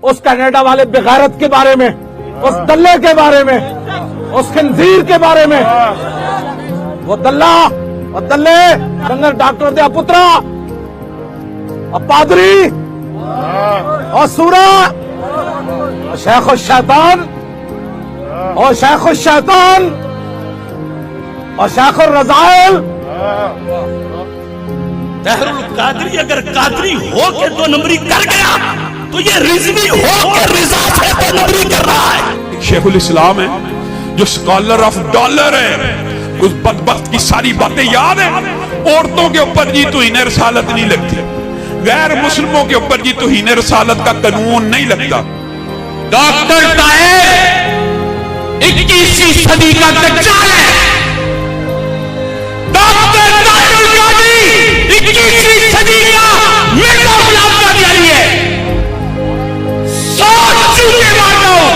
उस कनाडा वाले बेगैरत के बारे में, उस दल्ले के बारे में, उस खंजीर के बारे में, वो दल्ला और दल्ले डंगर डॉक्टर दे पुत्रा और पादरी और सूरा और शेख और शैतान और शेख और शैतान और शेख और रजाइल। तहरुल कादरी अगर कादरी हो के दो नंबरी कर गया तो ये रिजवी हो के रिजा से दो नंबरी कर रहा है। शेखुल इस्लाम है जो स्कॉलर ऑफ डॉलर है, उस बदबख्त की सारी बातें याद है। औरतों के ऊपर जी तौहीन रसालत नहीं लगती, गैर मुस्लिमों के ऊपर जी तौहीन रसालत का कानून नहीं लगता। डॉक्टर ताहिर 21वीं सदी का दज्जाल है। डॉक्टर ताहिरुल कादरी 21वीं सदी का मिर्जा गुलाम कादियानी है। 100 चूके मारता हूं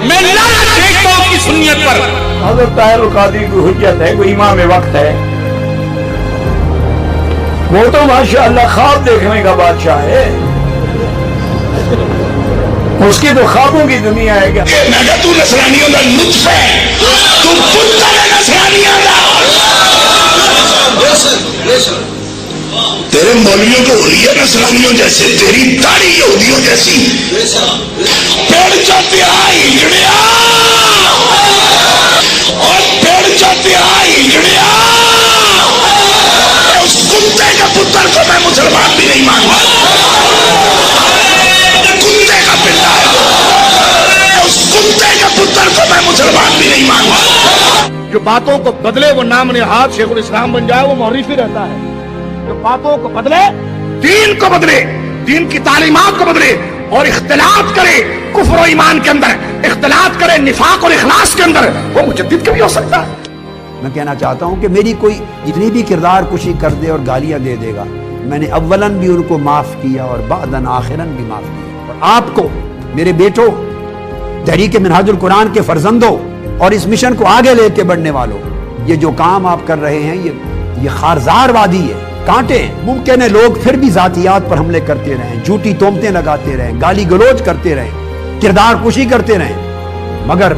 मैं, लानत फेंकता हूं की सुन्नियत पर। हज़रत ताहिरुल कादरी की हुज्जत है, कोई इमाम वक्त है। वो तो माशाअल्लाह ख्वाब देखने का बादशाह है, उसकी तो ख्वाबों की दुनिया है। क्या मैं कहा तू नसरानियों का लुत्फ है, तू पुत्र है नसरानियों का। तेरे मौलवियों को हो रही है नसरानियों जैसे, तेरी दाढ़ी यहूदियों जैसी। पेड़ जाते हिजड़िया और पेड़ जाते हिजड़िया। उस कुत्ते का पुत्र को मैं मुसलमान भी नहीं मानूंगा, कुत्ते का पिल्ला है, उस कुत्ते का पुत्र को मैं मुसलमान भी नहीं मानूंगा। जो बातों को बदले वो नाम निहाद शेखुल इस्लाम बन जाए वो मौरिफ ही रहता है। जो बातों को बदले, दीन को बदले, दीन की तालीमात को बदले और इख्तिलात करे कुफ्र और ईमान के अंदर, इख्तिलात करे निफाक और इखलास के अंदर, वो मुजद्दिद कभी हो सकता है। मैं कहना चाहता हूँ कि मेरी कोई जितनी भी किरदार कुशी कर दे और गालियां दे देगा, मैंने अव्वलन भी उनको माफ किया और बादन आखिरन भी माफ किया। और आपको मेरे बेटों, तहरीक मिनहाजुल कुरान के फर्जंदों और इस मिशन को आगे लेके बढ़ने वालों, ये जो काम आप कर रहे हैं ये खारजार वादी है, कांटे हैं। मुमकिन है लोग फिर भी जातियात पर हमले करते रहें, झूठी तोहमतें लगाते रहें, गाली गलोच करते रहें, किरदार कुशी करते रहें, मगर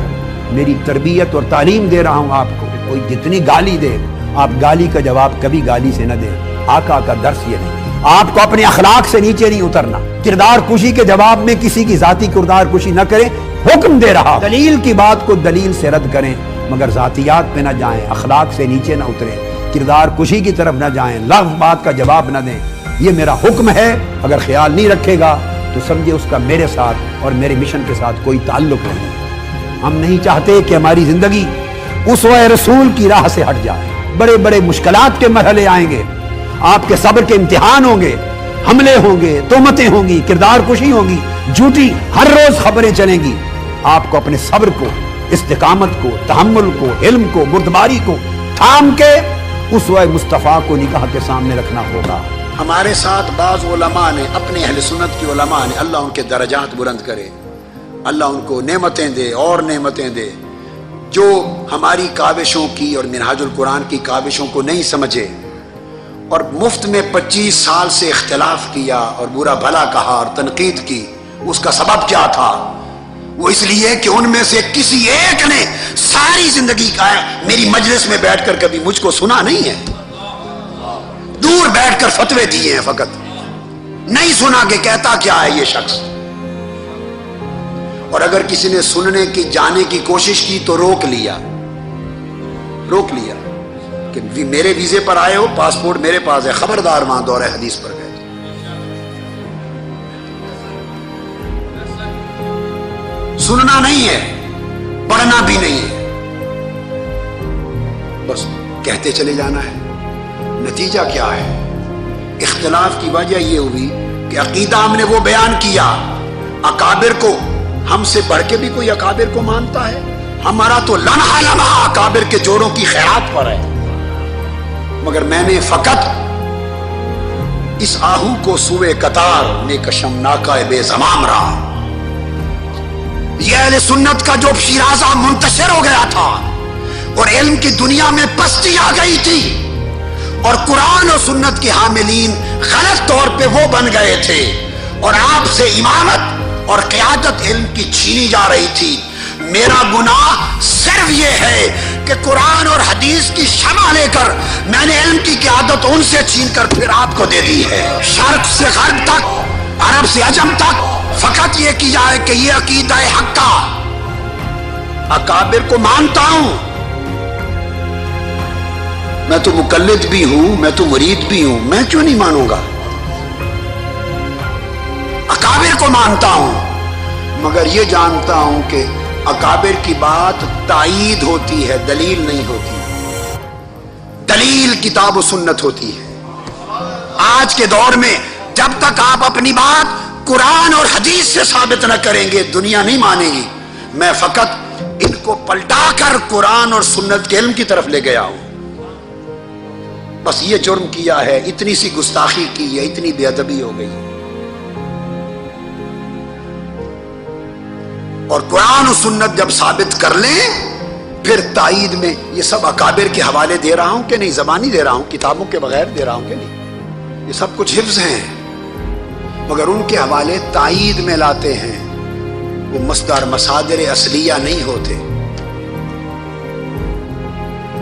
मेरी तरबियत और तालीम दे रहा हूं आपको, कोई जितनी गाली दे आप गाली का जवाब कभी गाली से न दें। आका का दर्स ये नहीं, आपको अपने अखलाक से नीचे नहीं उतरना। किरदार कुशी के जवाब में किसी की जाती किरदार कुशी न करें, हुक्म दे रहा। दलील की बात को दलील से रद्द करें, मगर जातियात पे न जाएं, अखलाक से नीचे न उतरें, किरदार कुशी की तरफ न जाएं, लफ्ज़ बात का जवाब न दें। ये मेरा हुक्म है। अगर ख्याल नहीं रखेगा तो समझे उसका मेरे साथ और मेरे मिशन के साथ कोई ताल्लुक नहीं। हम नहीं चाहते कि हमारी जिंदगी उसवा रसूल की राह से हट जाए। बड़े बड़े मुश्किलात के मरहले आएंगे, आपके सब्र के इम्तिहान होंगे, हमले होंगे, तोहमतें होंगी, किरदार कुशी होगी, झूठी हर रोज खबरें चलेंगी। आपको अपने सब्र को, इस्तिकामत को, तहम्मुल को, इल्म को, बुर्दबारी को थाम के उसवा मुस्तफ़ा को निगाह के सामने रखना होगा। हमारे साथ बाज़ उलमा ने, अपने अहले सुन्नत के उलमा ने, अल्लाह उनके दर्जात बुलंद करे, अल्लाह उनको नेमतें दे और नेमतें दे, जो हमारी काविशों की और मिनहाजुल कुरान की काविशों को नहीं समझे और मुफ्त में 25 साल से इख्तिलाफ किया और बुरा भला कहा और तनकीद की। उसका सबब क्या था? वो इसलिए कि उनमें से किसी एक ने सारी जिंदगी का मेरी मजलिस में बैठकर कभी मुझको सुना नहीं है, दूर बैठकर फतवे दिए हैं, फकत नहीं सुना कि कहता क्या है ये शख्स। और अगर किसी ने सुनने की, जाने की कोशिश की तो रोक लिया कि मेरे वीजे पर आए हो, पासपोर्ट मेरे पास है, खबरदार वहां दौरे हदीस पर गए। सुनना नहीं है, पढ़ना भी नहीं है, बस कहते चले जाना है। नतीजा क्या है? इख्तिलाफ की वजह यह हुई कि अकीदा हमने वो बयान किया, अकाबिर को हमसे बढ़ के भी कोई अकाबिर को मानता है? हमारा तो लम्हा लम्हा अकाबिर के जोड़ों की खैरात पर है। मगर मैंने फकत इस आहू को सुए कतार ने कशमनाका बेजमाम रहा। यह अहले सुन्नत का जो शिराजा मुंतशिर हो गया था और इल्म की दुनिया में पस्ती आ गई थी और कुरान और सुन्नत के हामिलीन गलत तौर पे वो बन गए थे और आपसे इमामत اور قیادت علم کی چھینی جا رہی تھی. میرا گناہ صرف یہ ہے کہ قرآن اور حدیث کی شمع لے کر میں نے علم کی قیادت ان سے چھین کر پھر آپ کو دے دی ہے. شرق سے غرب تک، عرب سے عجم تک فقط یہ کی جائے کہ یہ عقیدہ حق کا. اکابر کو مانتا ہوں، میں تو مقلد بھی ہوں، میں تو مرید بھی ہوں، میں کیوں نہیں مانوں گا؟ اکابر کو مانتا ہوں، مگر یہ جانتا ہوں کہ اکابر کی بات تائید ہوتی ہے، دلیل نہیں ہوتی. دلیل کتاب و سنت ہوتی ہے. آج کے دور میں جب تک آپ اپنی بات قرآن اور حدیث سے ثابت نہ کریں گے دنیا نہیں مانے گی. میں فقط ان کو پلٹا کر قرآن اور سنت کے علم کی طرف لے گیا ہوں. بس یہ جرم کیا ہے، اتنی سی گستاخی کی ہے، اتنی بے ادبی ہو گئی. اور قرآن و سنت جب ثابت کر لیں پھر تائید میں یہ سب اکابر کے حوالے دے رہا ہوں کہ نہیں، زبانی دے رہا ہوں، کتابوں کے بغیر دے رہا ہوں کہ نہیں، یہ سب کچھ حفظ ہیں، مگر ان کے حوالے تائید میں لاتے ہیں. وہ مصدر مصادر اصلیہ نہیں ہوتے،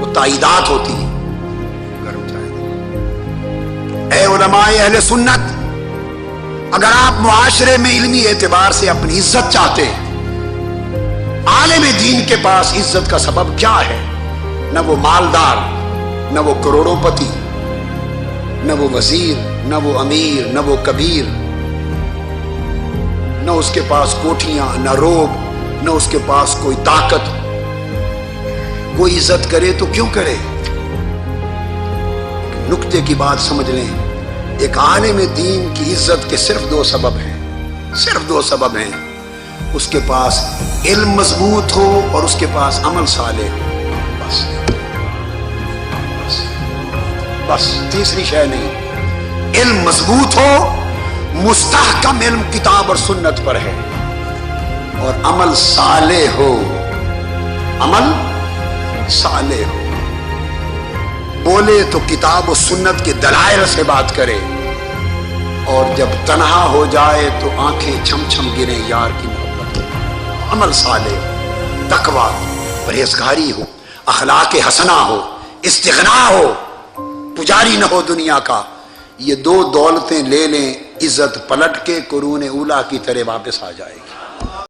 وہ تائیدات ہوتی ہیں. اے علماء اہل سنت، اگر آپ معاشرے میں علمی اعتبار سے اپنی عزت چاہتے ہیں، عالم دین کے پاس عزت کا سبب کیا ہے؟ نہ وہ مالدار، نہ وہ کروڑوں پتی، نہ وہ وزیر، نہ وہ امیر، نہ وہ کبیر، نہ اس کے پاس کوٹھیاں، نہ روب، نہ اس کے پاس کوئی طاقت. کوئی عزت کرے تو کیوں کرے؟ نکتے کی بات سمجھ لیں، ایک عالم دین کی عزت کے صرف دو سبب ہیں، صرف دو سبب ہیں. اس کے پاس علم مضبوط ہو اور اس کے پاس عمل صالح ہو. بس بس بس تیسری شے نہیں. علم مضبوط ہو، مستحکم علم کتاب اور سنت پر ہے، اور عمل صالح ہو، عمل صالح ہو. بولے تو کتاب و سنت کے دلائل سے بات کرے، اور جب تنہا ہو جائے تو آنکھیں چھم چھم گریں یار کی محبت. عمل صالح، تقویٰ، پرہیزگاری ہو، اخلاق حسنہ ہو، استغنا ہو، پجاری نہ ہو دنیا کا. یہ دو دولتیں لے لیں، عزت پلٹ کے قرون اولیٰ کی طرح واپس آ جائے گی.